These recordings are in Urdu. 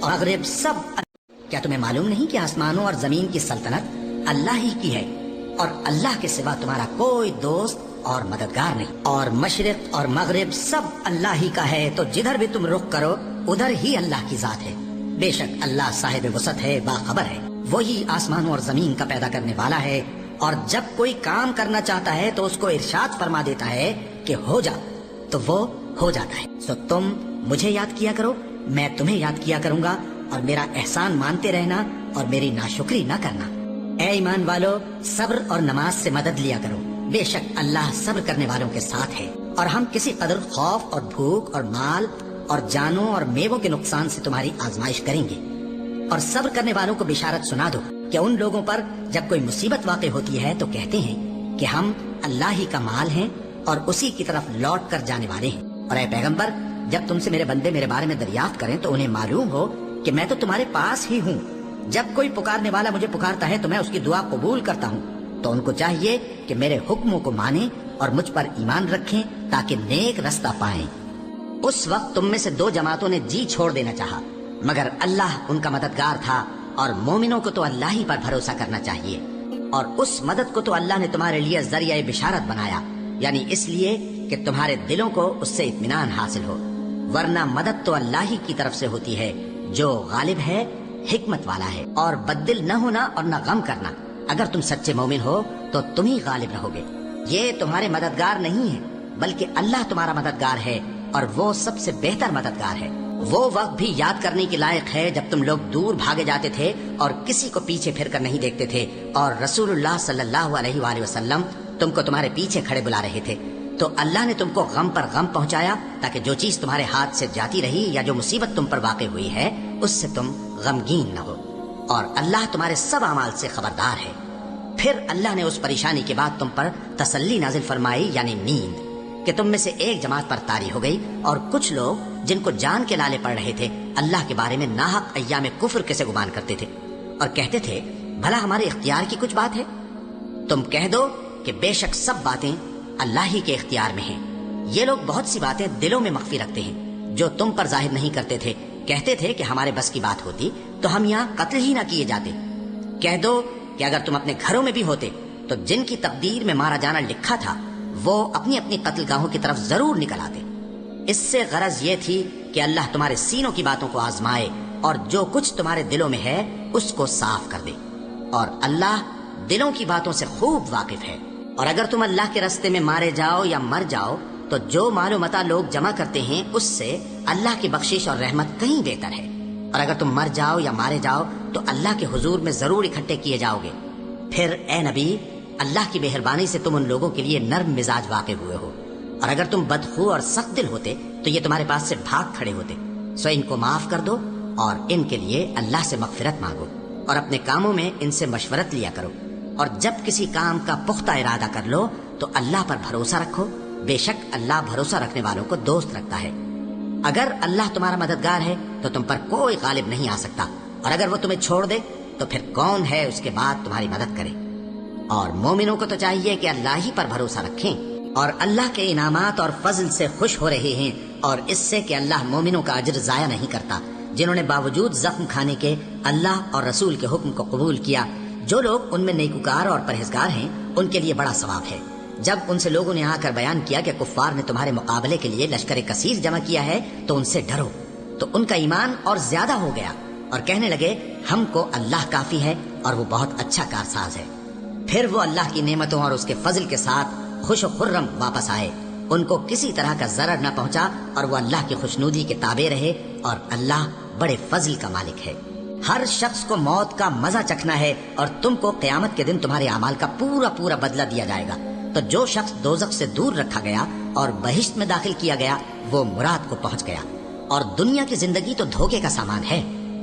اور مغرب سب. کیا تمہیں معلوم نہیں کہ آسمانوں اور زمین کی سلطنت اللہ ہی کی ہے اور اللہ کے سوا تمہارا کوئی دوست اور مددگار نہیں؟ اور مشرق اور مغرب سب اللہ ہی کا ہے، تو جدھر بھی تم رخ کرو ادھر ہی اللہ کی ذات ہے. بے شک اللہ صاحب وسعت ہے، باخبر ہے. وہی آسمانوں اور زمین کا پیدا کرنے والا ہے، اور جب کوئی کام کرنا چاہتا ہے تو اس کو ارشاد فرما دیتا ہے کہ ہو جا، تو وہ ہو جاتا ہے. سو تم مجھے یاد کیا کرو، میں تمہیں یاد کیا کروں گا، اور میرا احسان مانتے رہنا اور میری ناشکری نہ کرنا. اے ایمان والو، صبر اور نماز سے مدد لیا کرو، بے شک اللہ صبر کرنے والوں کے ساتھ ہے. اور ہم کسی قدر خوف اور بھوک اور مال اور جانوں اور میووں کے نقصان سے تمہاری آزمائش کریں گے. اور صبر کرنے والوں کو بشارت سنا دو کہ ان لوگوں پر جب کوئی مصیبت واقع ہوتی ہے تو کہتے ہیں کہ ہم اللہ ہی کا مال ہیں اور اسی کی طرف لوٹ کر جانے والے ہیں. اور اے پیغمبر، جب تم سے میرے بندے میرے بارے میں دریافت کریں تو انہیں معلوم ہو کہ میں تو تمہارے پاس ہی ہوں. جب کوئی پکارنے والا مجھے پکارتا ہے تو میں اس کی دعا قبول کرتا ہوں. تو ان کو چاہیے کہ میرے حکموں کو مانیں اور مجھ پر ایمان رکھیں تاکہ نیک رستہ پائیں. اس وقت تم میں سے 2 جماعتوں نے جی چھوڑ دینا چاہا، مگر اللہ ان کا مددگار تھا، اور مومنوں کو تو اللہ ہی پر بھروسہ کرنا چاہیے. اور اس مدد کو تو اللہ نے تمہارے لیے ذریعہ بشارت بنایا، یعنی اس لیے کہ تمہارے دلوں کو اس سے اطمینان حاصل ہو. ورنہ مدد تو اللہ ہی کی طرف سے ہوتی ہے جو غالب ہے، حکمت والا ہے. اور بدل نہ ہونا اور نہ غم کرنا، اگر تم سچے مومن ہو تو تم ہی غالب رہو گے. یہ تمہارے مددگار نہیں ہے بلکہ اللہ تمہارا مددگار ہے، اور وہ سب سے بہتر مددگار ہے. وہ وقت بھی یاد کرنے کے لائق ہے جب تم لوگ دور بھاگے جاتے تھے اور کسی کو پیچھے پھر کر نہیں دیکھتے تھے، اور رسول اللہ صلی اللہ علیہ وآلہ وسلم تم کو تمہارے پیچھے کھڑے بلا رہے تھے. تو اللہ نے تم کو غم پر غم پہنچایا تاکہ جو چیز تمہارے ہاتھ سے جاتی رہی یا جو مصیبت تم پر واقع ہوئی ہے اس سے تم غمگین نہ ہو. اور اللہ تمہارے سب اعمال سے خبردار ہے. پھر اللہ نے اس پریشانی کے بعد تم پر تسلی نازل فرمائی، یعنی نیند، کہ تم میں سے ایک جماعت پر طاری ہو گئی، اور کچھ لوگ جن کو جان کے لالے پڑ رہے تھے اللہ کے بارے میں ناحق ایام کفر کے سے گمان کرتے تھے، اور کہتے تھے بھلا ہمارے اختیار کی کچھ بات ہے؟ تم کہہ دو کہ بے شک سب باتیں اللہ ہی کے اختیار میں ہیں. یہ لوگ بہت سی باتیں دلوں میں مخفی رکھتے ہیں جو تم پر ظاہر نہیں کرتے تھے. کہتے تھے کہ ہمارے بس کی بات ہوتی تو ہم یہاں قتل ہی نہ کیے جاتے. کہہ دو کہ اگر تم اپنے گھروں میں بھی ہوتے تو جن کی تقدیر میں مارا جانا لکھا تھا وہ اپنی اپنی قتل گاہوں کی طرف ضرور نکل آتے. اس سے غرض یہ تھی کہ اللہ تمہارے سینوں کی باتوں کو آزمائے اور جو کچھ تمہارے دلوں میں ہے اس کو صاف کر دے. اور اللہ دلوں کی باتوں سے خوب واقف ہے. اور اگر تم اللہ کے راستے میں مارے جاؤ یا مر جاؤ تو جو مال و متاع لوگ جمع کرتے ہیں اس سے اللہ کی بخشش اور رحمت کہیں بہتر ہے. اور اگر تم مر جاؤ یا مارے جاؤ تو اللہ کے حضور میں ضرور اکٹھے کیے جاؤ گے. پھر اے نبی، اللہ کی مہربانی سے تم ان لوگوں کے لیے نرم مزاج واقع ہوئے ہو، اور اگر تم بدخو اور سخت دل ہوتے تو یہ تمہارے پاس سے بھاگ کھڑے ہوتے. سو ان کو معاف کر دو اور ان کے لیے اللہ سے مغفرت مانگو، اور اپنے کاموں میں ان سے مشورت لیا کرو. اور جب کسی کام کا پختہ ارادہ کر لو تو اللہ پر بھروسہ رکھو، بے شک اللہ بھروسہ رکھنے والوں کو دوست رکھتا ہے. اگر اللہ تمہارا مددگار ہے تو تم پر کوئی غالب نہیں آ سکتا، اور اگر وہ تمہیں چھوڑ دے تو پھر کون ہے اس کے بعد تمہاری مدد کرے. اور مومنوں کو تو چاہیے کہ اللہ ہی پر بھروسہ رکھیں اور اللہ کے انعامات اور فضل سے خوش ہو رہے ہیں، اور اس سے کہ اللہ مومنوں کا اجر ضائع نہیں کرتا جنہوں نے باوجود زخم کھانے کے اللہ اور رسول کے حکم کو قبول کیا. جو لوگ ان میں نیکوکار اور پرہیزگار ہیں ان کے لیے بڑا ثواب ہے. جب ان سے لوگوں نے آ کر بیان کیا کہ کفار نے تمہارے مقابلے کے لیے لشکر کثیر جمع کیا ہے تو ان سے ڈرو، تو ان کا ایمان اور زیادہ ہو گیا اور کہنے لگے ہم کو اللہ کافی ہے اور وہ بہت اچھا کارساز ہے. پھر وہ اللہ کی نعمتوں اور اس کے فضل کے ساتھ خوش و خرم واپس آئے. ان کو کسی طرح کا ضرر نہ پہنچا اور وہ اللہ کی خوشنودی کے تابع رہے، اور اللہ بڑے فضل کا مالک ہے. ہر شخص کو موت کا مزہ چکھنا ہے، اور تم کو قیامت کے دن تمہارے اعمال کا پورا پورا بدلہ دیا جائے گا. تو جو شخص دوزخ سے دور رکھا گیا اور بہشت میں داخل کیا گیا وہ مراد کو پہنچ گیا. اور دنیا کی زندگی تو دھوکے کا سامان ہے.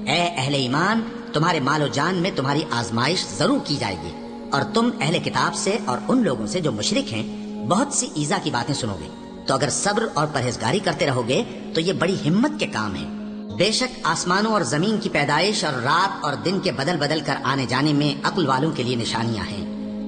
اے اہل ایمان، تمہارے مال و جان میں تمہاری آزمائش ضرور کی جائے گی، اور تم اہل کتاب سے اور ان لوگوں سے جو مشرک ہیں بہت سی ایذا کی باتیں سنو گے. تو اگر صبر اور پرہیزگاری کرتے رہو گے تو یہ بڑی ہمت کے کام ہیں. بے شک آسمانوں اور زمین کی پیدائش اور رات اور دن کے بدل بدل کر آنے جانے میں عقل والوں کے لیے نشانیاں ہیں،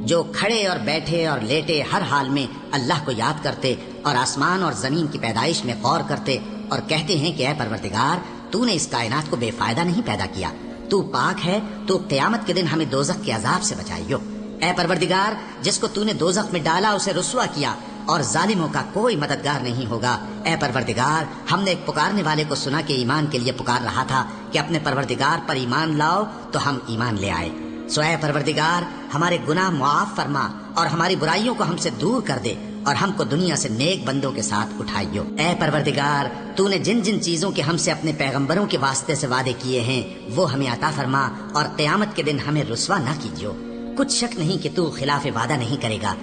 جو کھڑے اور بیٹھے اور لیٹے ہر حال میں اللہ کو یاد کرتے اور آسمان اور زمین کی پیدائش میں غور کرتے اور کہتے ہیں کہ اے پروردگار تو نے اس کائنات کو بے فائدہ نہیں پیدا کیا. تو پاک ہے, تو قیامت کے دن ہمیں دوزخ کے عذاب سے بچائیو. اے پروردگار, جس کو تو نے دوزخ میں ڈالا اسے رسوا کیا, اور ظالموں کا کوئی مددگار نہیں ہوگا. اے پروردگار, ہم نے ایک پکارنے والے کو سنا کہ ایمان کے لیے پکار رہا تھا کہ اپنے پروردگار پر ایمان لاؤ, تو ہم ایمان لے آئے. سو اے پروردگار, ہمارے گناہ معاف فرما اور ہماری برائیوں کو ہم سے دور کر دے, اور ہم کو دنیا سے نیک بندوں کے ساتھ اٹھائیو. اے پروردگار, تو نے جن جن چیزوں کے ہم سے اپنے پیغمبروں کے واسطے سے وعدے کیے ہیں وہ ہمیں عطا فرما, اور قیامت کے دن ہمیں رسوا نہ کیجیو. کچھ شک نہیں کہ تو خلاف وعدہ نہیں کرے گا.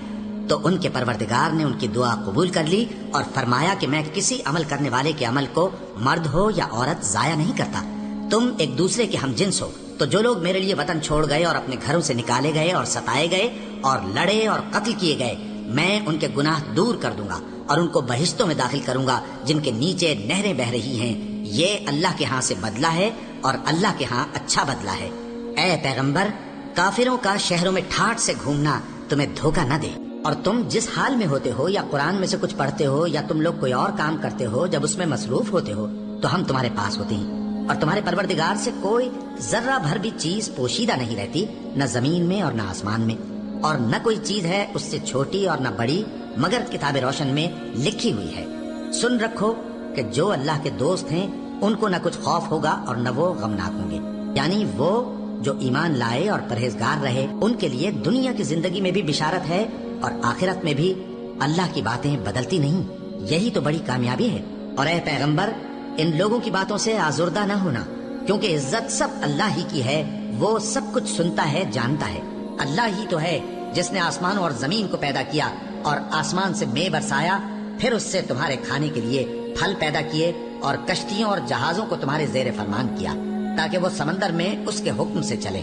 تو ان کے پروردگار نے ان کی دعا قبول کر لی اور فرمایا کہ میں کسی عمل کرنے والے کے عمل کو مرد ہو یا عورت ضائع نہیں کرتا. تم ایک دوسرے کے ہم جنس ہو, تو جو لوگ میرے لیے وطن چھوڑ گئے اور اپنے گھروں سے نکالے گئے اور ستائے گئے اور لڑے اور قتل کیے گئے, میں ان کے گناہ دور کر دوں گا اور ان کو بہشتوں میں داخل کروں گا جن کے نیچے نہریں بہ رہی ہیں. یہ اللہ کے ہاں سے بدلہ ہے اور اللہ کے ہاں اچھا بدلہ ہے. اے پیغمبر, کافروں کا شہروں میں ٹھاٹ سے گھومنا تمہیں دھوکہ نہ دے. اور تم جس حال میں ہوتے ہو, یا قرآن میں سے کچھ پڑھتے ہو یا تم لوگ کوئی اور کام کرتے ہو, جب اس میں مصروف ہوتے ہو تو ہم تمہارے پاس ہوتے ہیں. اور تمہارے پروردگار سے کوئی ذرہ بھر بھی چیز پوشیدہ نہیں رہتی, نہ زمین میں اور نہ آسمان میں, اور نہ کوئی چیز ہے اس سے چھوٹی اور نہ بڑی مگر کتاب روشن میں لکھی ہوئی ہے. سن رکھو کہ جو اللہ کے دوست ہیں ان کو نہ کچھ خوف ہوگا اور نہ وہ غمناک ہوں گے. یعنی وہ جو ایمان لائے اور پرہیزگار رہے, ان کے لیے دنیا کی زندگی میں بھی بشارت ہے اور آخرت میں بھی. اللہ کی باتیں بدلتی نہیں, یہی تو بڑی کامیابی ہے. اور اے پیغمبر, ان لوگوں کی باتوں سے آزردہ نہ ہونا, کیونکہ عزت سب اللہ ہی کی ہے. وہ سب کچھ سنتا ہے, جانتا ہے. اللہ ہی تو ہے جس نے آسمان اور زمین کو پیدا کیا اور آسمان سے مے برسایا, پھر اس سے تمہارے کھانے کے لیے پھل پیدا کیے, اور کشتیوں اور جہازوں کو تمہارے زیر فرمان کیا تاکہ وہ سمندر میں اس کے حکم سے چلے,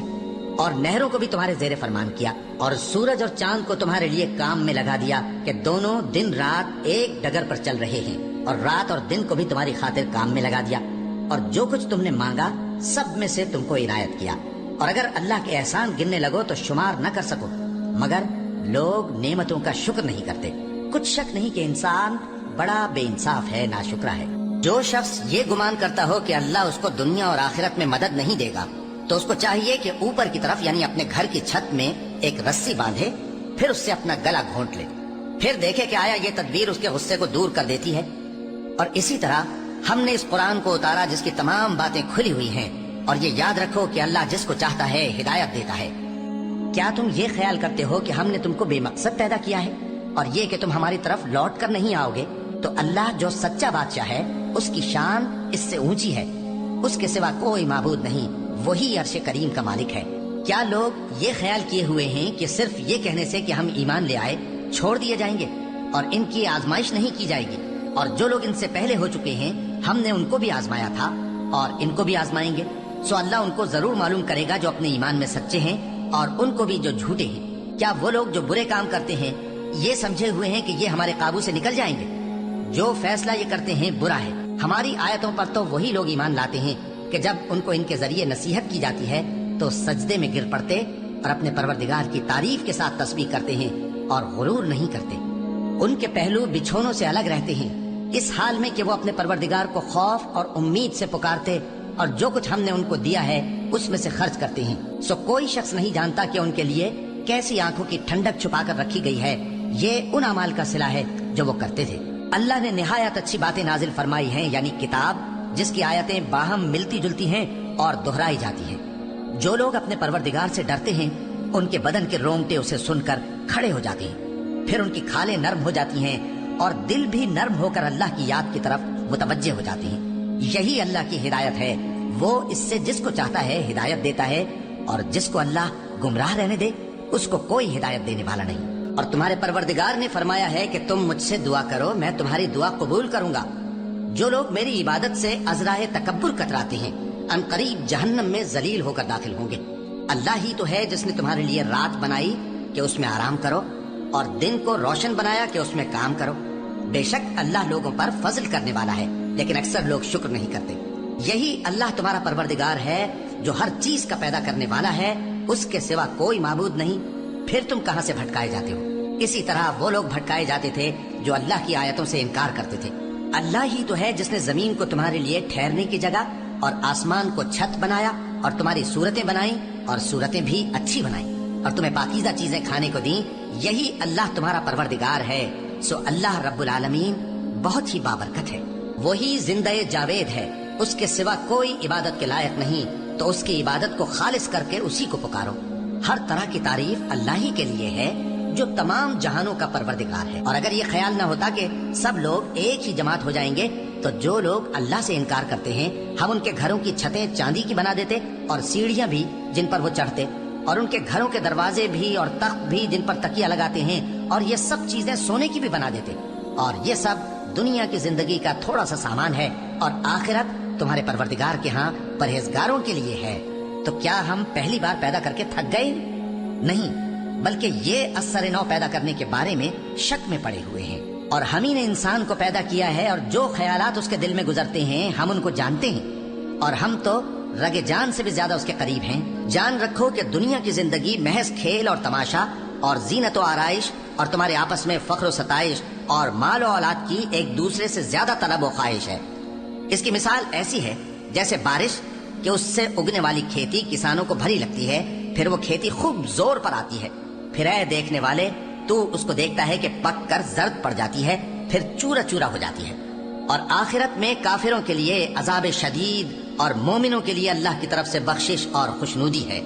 اور نہروں کو بھی تمہارے زیر فرمان کیا, اور سورج اور چاند کو تمہارے لیے کام میں لگا دیا کہ دونوں دن رات ایک ڈگر پر چل رہے ہیں, اور رات اور دن کو بھی تمہاری خاطر کام میں لگا دیا, اور جو کچھ تم نے مانگا سب میں سے تم کو عنایت کیا. اور اگر اللہ کے احسان گننے لگو تو شمار نہ کر سکو, مگر لوگ نعمتوں کا شکر نہیں کرتے. کچھ شک نہیں کہ انسان بڑا بے انصاف ہے, ناشکرا ہے. جو شخص یہ گمان کرتا ہو کہ اللہ اس کو دنیا اور آخرت میں مدد نہیں دے گا, تو اس کو چاہیے کہ اوپر کی طرف یعنی اپنے گھر کی چھت میں ایک رسی باندھے, پھر اس سے اپنا گلا گھونٹ لے, پھر دیکھے کہ آیا یہ تدبیر اس کے غصے کو دور کر دیتی ہے. اور اسی طرح ہم نے اس قرآن کو اتارا جس کی تمام باتیں کھلی ہوئی ہیں, اور یہ یاد رکھو کہ اللہ جس کو چاہتا ہے ہدایت دیتا ہے. کیا تم یہ خیال کرتے ہو کہ ہم نے تم کو بے مقصد پیدا کیا ہے, اور یہ کہ تم ہماری طرف لوٹ کر نہیں آؤ گے؟ تو اللہ جو سچا بادشاہ ہے اس کی شان اس سے اونچی ہے, اس کے سوا کوئی معبود نہیں, وہی عرش کریم کا مالک ہے. کیا لوگ یہ خیال کیے ہوئے ہیں کہ صرف یہ کہنے سے کہ ہم ایمان لے آئے چھوڑ دیے جائیں گے اور ان کی آزمائش نہیں کی جائے گی؟ اور جو لوگ ان سے پہلے ہو چکے ہیں ہم نے ان کو بھی آزمایا تھا اور ان کو بھی آزمائیں گے. سو اللہ ان کو ضرور معلوم کرے گا جو اپنے ایمان میں سچے ہیں, اور ان کو بھی جو جھوٹے ہیں. کیا وہ لوگ جو برے کام کرتے ہیں یہ سمجھے ہوئے ہیں کہ یہ ہمارے قابو سے نکل جائیں گے؟ جو فیصلہ یہ کرتے ہیں برا ہے. ہماری آیتوں پر تو وہی لوگ ایمان لاتے ہیں کہ جب ان کو ان کے ذریعے نصیحت کی جاتی ہے تو سجدے میں گر پڑتے اور اپنے پروردگار کی تعریف کے ساتھ تسبیح کرتے ہیں اور غرور نہیں کرتے. ان کے پہلو بچھونوں سے الگ رہتے ہیں, اس حال میں کہ وہ اپنے پروردگار کو خوف اور امید سے پکارتے اور جو کچھ ہم نے ان کو دیا ہے اس میں سے خرچ کرتے ہیں. سو کوئی شخص نہیں جانتا کہ ان کے لیے کیسی آنکھوں کی ٹھنڈک چھپا کر رکھی گئی ہے. یہ ان اعمال کا صلہ ہے جو وہ کرتے تھے. اللہ نے نہایت اچھی باتیں نازل فرمائی ہیں, یعنی کتاب جس کی آیتیں باہم ملتی جلتی ہیں اور دہرائی جاتی ہیں. جو لوگ اپنے پروردگار سے ڈرتے ہیں ان کے بدن کے رونگٹے اسے سن کر کھڑے ہو جاتے ہیں, پھر ان کی کھالیں نرم ہو جاتی ہیں اور دل بھی نرم ہو کر اللہ کی یاد کی طرف متوجہ ہو جاتے ہیں. یہی اللہ کی ہدایت ہے, وہ اس سے جس کو چاہتا ہے ہدایت دیتا ہے, اور جس کو اللہ گمراہ رہنے دے اس کو کوئی ہدایت دینے والا نہیں. اور تمہارے پروردگار نے فرمایا ہے کہ تم مجھ سے دعا کرو, میں تمہاری دعا قبول کروں گا. جو لوگ میری عبادت سے عذرائے تکبر کتراتے ہیں ان قریب جہنم میں ذلیل ہو کر داخل ہوں گے. اللہ ہی تو ہے جس نے تمہارے لیے رات بنائی کہ اس میں آرام کرو, اور دن کو روشن بنایا کہ اس میں کام کرو. بے شک اللہ لوگوں پر فضل کرنے والا ہے, لیکن اکثر لوگ شکر نہیں کرتے. یہی اللہ تمہارا پروردگار ہے جو ہر چیز کا پیدا کرنے والا ہے, اس کے سوا کوئی معبود نہیں. پھر تم کہاں سے بھٹکائے جاتے ہو؟ اسی طرح وہ لوگ بھٹکائے جاتے تھے جو اللہ کی آیتوں سے انکار کرتے تھے. اللہ ہی تو ہے جس نے زمین کو تمہارے لیے ٹھہرنے کی جگہ اور آسمان کو چھت بنایا اور تمہاری صورتیں بنائیں اور صورتیں بھی اچھی بنائیں اور تمہیں پاکیزہ چیزیں کھانے کو دیں، یہی اللہ تمہارا پروردگار ہے۔ سو اللہ رب العالمین بہت ہی بابرکت ہے، وہی زندہ جاوید ہے، اس کے سوا کوئی عبادت کے لائق نہیں، تو اس کی عبادت کو خالص کر کے اسی کو پکارو۔ ہر طرح کی تعریف اللہ ہی کے لیے ہے جو تمام جہانوں کا پروردگار ہے۔ اور اگر یہ خیال نہ ہوتا کہ سب لوگ ایک ہی جماعت ہو جائیں گے تو جو لوگ اللہ سے انکار کرتے ہیں ہم ان کے گھروں کی چھتیں چاندی کی بنا دیتے اور سیڑھیاں بھی جن پر وہ چڑھتے، اور ان کے گھروں کے دروازے بھی اور تخت بھی جن پر تکیہ لگاتے ہیں، اور یہ سب چیزیں سونے کی بھی بنا دیتے، اور یہ سب دنیا کی زندگی کا تھوڑا سا سامان ہے، اور آخرت تمہارے پروردگار کے ہاں پرہیزگاروں کے لیے ہے۔ تو کیا ہم پہلی بار پیدا کر کے تھک گئے؟ نہیں، بلکہ یہ اثر نو پیدا کرنے کے بارے میں شک میں پڑے ہوئے ہیں۔ اور ہم ہی نے انسان کو پیدا کیا ہے، اور جو خیالات اس کے دل میں گزرتے ہیں ہم ان کو جانتے ہیں، اور ہم تو رگ جان سے بھی زیادہ اس کے قریب ہیں۔ جان رکھو کہ دنیا کی زندگی محض کھیل اور تماشا اور زینت و آرائش اور تمہارے آپس میں فخر و ستائش اور مال و اولاد کی ایک دوسرے سے زیادہ طلب و خواہش ہے۔ اس کی مثال ایسی ہے جیسے بارش کہ اس سے اگنے والی کھیتی کسانوں کو بھری لگتی ہے، پھر وہ کھیتی خوب زور پر آتی ہے، پھر اے دیکھنے والے تو اس کو دیکھتا ہے کہ پک کر زرد پڑ جاتی ہے، پھر چورا چورا ہو جاتی ہے۔ اور آخرت میں کافروں کے لیے عذاب شدید اور مومنوں کے لیے اللہ کی طرف سے بخشش اور خوشنودی ہے۔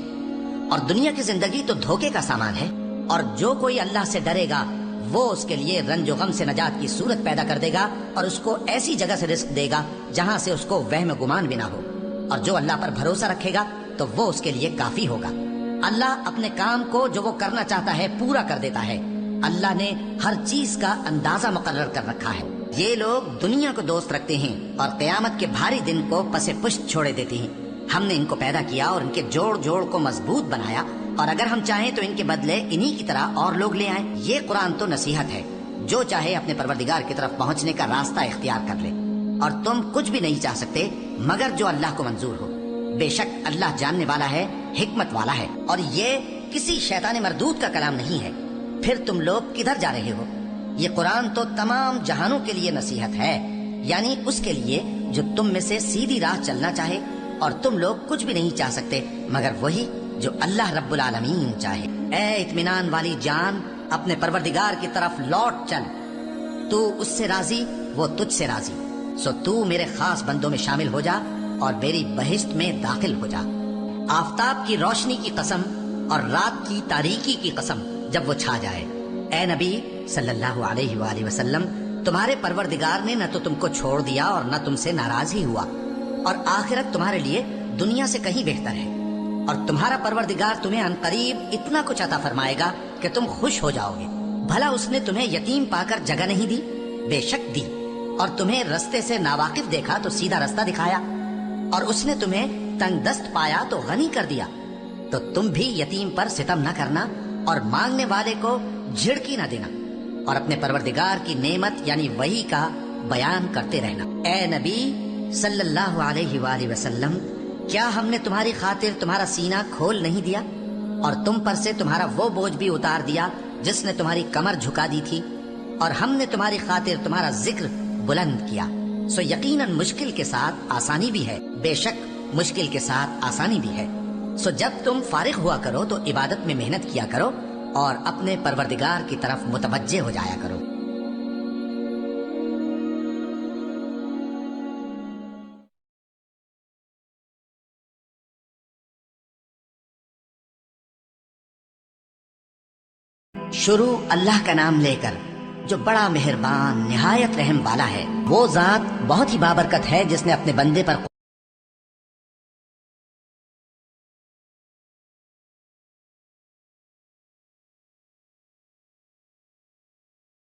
اور دنیا کی زندگی تو دھوکے کا سامان ہے، اور جو کوئی اللہ سے ڈرے گا وہ اس کے لیے رنج و غم سے نجات کی صورت پیدا کر دے گا، اور اس کو ایسی جگہ سے رزق دے گا جہاں سے اس کو وہم گمان بھی نہ ہو، اور جو اللہ پر بھروسہ رکھے گا تو وہ اس کے لیے کافی ہوگا۔ اللہ اپنے کام کو جو وہ کرنا چاہتا ہے پورا کر دیتا ہے۔ اللہ نے ہر چیز کا اندازہ مقرر کر رکھا ہے۔ یہ لوگ دنیا کو دوست رکھتے ہیں اور قیامت کے بھاری دن کو پس پشت چھوڑے دیتے ہیں۔ ہم نے ان کو پیدا کیا اور ان کے جوڑ جوڑ کو مضبوط بنایا، اور اگر ہم چاہیں تو ان کے بدلے انہی کی طرح اور لوگ لے آئیں۔ یہ قرآن تو نصیحت ہے، جو چاہے اپنے پروردگار کی طرف پہنچنے کا راستہ اختیار کر لے، اور تم کچھ بھی نہیں چاہ سکتے مگر جو اللہ کو منظور ہو۔ بے شک اللہ جاننے والا ہے، حکمت والا ہے، اور یہ کسی شیطان مردود کا کلام نہیں ہے۔ پھر تم لوگ کدھر جا رہے ہو؟ یہ قرآن تو تمام جہانوں کے لیے نصیحت ہے، یعنی اس کے لیے جو تم میں سے سیدھی راہ چلنا چاہے، اور تم لوگ کچھ بھی نہیں چاہ سکتے مگر وہی جو اللہ رب العالمین چاہے۔ اے اطمینان والی جان، اپنے پروردگار کی طرف لوٹ چل، تو اس سے راضی وہ تجھ سے راضی، سو تو میرے خاص بندوں میں شامل ہو جا اور میری بہشت میں داخل ہو جا۔ آفتاب کی روشنی کی قسم اور رات کی تاریکی کی قسم جب وہ چھا جائے، اے نبی صلی اللہ علیہ وآلہ وسلم، تمہارے پروردگار نے نہ تو تم کو چھوڑ دیا اور نہ تم سے ناراض ہی ہوا، اور آخرت تمہارے لیے دنیا سے کہیں بہتر ہے، اور تمہارا پروردگار تمہیں عنقریب اتنا کچھ عطا فرمائے گا کہ تم خوش ہو جاؤ گے۔ بھلا اس نے تمہیں یتیم پا کر جگہ نہیں دی؟ بے شک دی، اور تمہیں رستے سے ناواقف دیکھا تو سیدھا رستہ دکھایا، اور اس نے تمہیں تنگ دست پایا تو غنی کر دیا۔ تو تم بھی یتیم پر ستم نہ کرنا اور مانگنے والے کو جھڑکی نہ دینا، اور اپنے پروردگار کی نعمت یعنی وحی کا بیان کرتے رہنا۔ اے نبی صلی اللہ علیہ وآلہ وسلم، کیا ہم نے تمہاری خاطر تمہارا سینہ کھول نہیں دیا، اور تم پر سے تمہارا وہ بوجھ بھی اتار دیا جس نے تمہاری کمر جھکا دی تھی، اور ہم نے تمہاری خاطر تمہارا ذکر بلند کیا۔ سو یقیناً مشکل کے ساتھ آسانی بھی ہے، بے شک مشکل کے ساتھ آسانی بھی ہے۔ سو جب تم فارغ ہوا کرو تو عبادت میں محنت کیا کرو اور اپنے پروردگار کی طرف متوجہ ہو جایا کرو۔ شروع اللہ کا نام لے کر جو بڑا مہربان نہایت رحم والا ہے۔ وہ ذات بہت ہی بابرکت ہے جس نے اپنے بندے پر